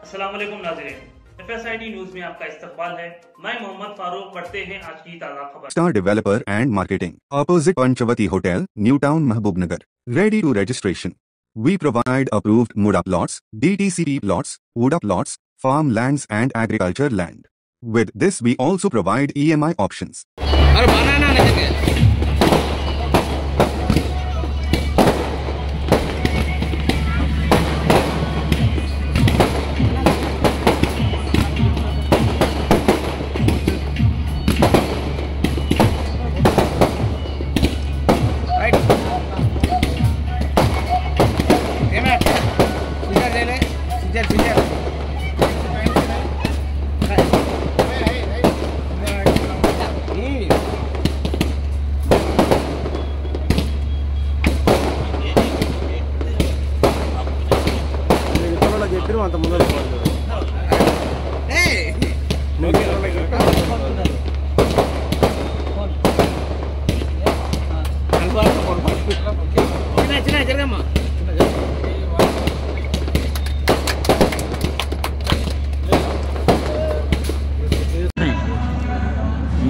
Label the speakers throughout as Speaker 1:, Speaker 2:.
Speaker 1: अस्सलाम वालेकुम नाज़रीन, FSID न्यूज में आपका इस्तकबाल है। मैं मोहम्मद फारूक। पढ़ते हैं आज की ताज़ा खबर।
Speaker 2: Star Developer and Marketing, opposite Panchavati Hotel, Newtown, Mahbubnagar. Ready to registration. We provide approved Muda plots, DTCP plots, Uda plots, farm lands and agriculture land. With this we also provide EMI options.
Speaker 3: అంత ముందు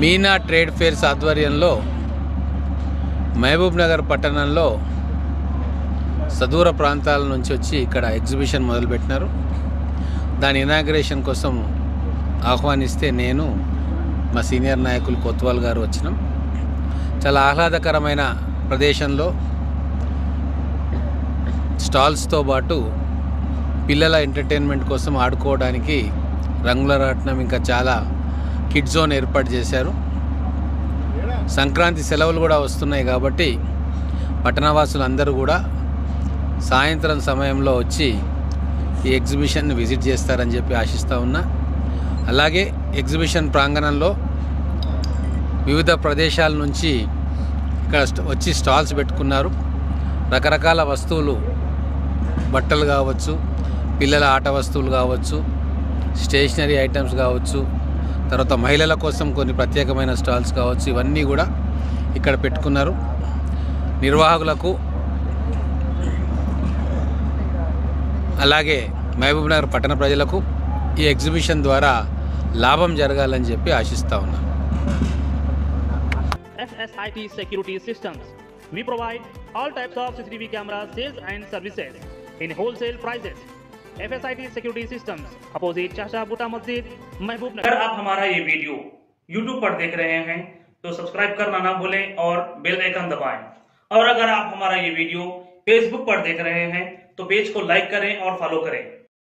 Speaker 4: Meena trade fares ఆధ్వర్యంలో మహబూబ్ నగర్ పట్టణంలో సదూర ప్రాంతాల నుంచి వచ్చి ఇక్కడ exhibition మొదలుపెట్టినారు. దాని ఇనాగ్రేషన్ కోసం ఆహ్వానిస్తే నేను మా సీనియర్ నాయకులు కొత్వాల్ గారు వచ్చినాం. చాలా ఆహ్లాదకరమైన ప్రదేశంలో స్టాల్స్తో పాటు పిల్లల ఎంటర్టైన్మెంట్ కోసం ఆడుకోవడానికి రంగుల రాట్నం ఇంకా చాలా కిడ్ జోన్ ఏర్పాటు చేశారు. సంక్రాంతి సెలవులు కూడా వస్తున్నాయి కాబట్టి పట్టణవాసులు అందరూ కూడా సాయంత్రం సమయంలో వచ్చి ఈ ఎగ్జిబిషన్ని విజిట్ చేస్తారని చెప్పి ఆశిస్తూ ఉన్నా. అలాగే ఎగ్జిబిషన్ ప్రాంగణంలో వివిధ ప్రదేశాల నుంచి ఇక్కడ వచ్చి స్టాల్స్ పెట్టుకున్నారు. రకరకాల వస్తువులు, బట్టలు కావచ్చు, పిల్లల ఆట వస్తువులు కావచ్చు, స్టేషనరీ ఐటమ్స్ కావచ్చు, తర్వాత మహిళల కోసం కొన్ని ప్రత్యేకమైన స్టాల్స్ కావచ్చు, ఇవన్నీ కూడా ఇక్కడ పెట్టుకున్నారు. నిర్వాహకులకు అలాగే మహబూబ్ నగర్ పట్టణ ప్రజలకు ఈ ఎగ్జిబిషన్ ద్వారా లాభం జరగాలని చెప్పి ఆశిస్తూ ఉన్నాను.
Speaker 1: FSIT Security Systems. We provide all types of CCTV camera sales and services in wholesale prices. FSIT Security Systems, opposite चाचा बूटा मस्जिद, महबूब नगर। अगर आप हमारा ये वीडियो YouTube पर देख रहे हैं तो सब्सक्राइब करना ना भूलें और बेल आइकन दबाएं। और अगर आप हमारा ये वीडियो Facebook पर देख रहे हैं तो पेज को लाइक करें और फॉलो करें।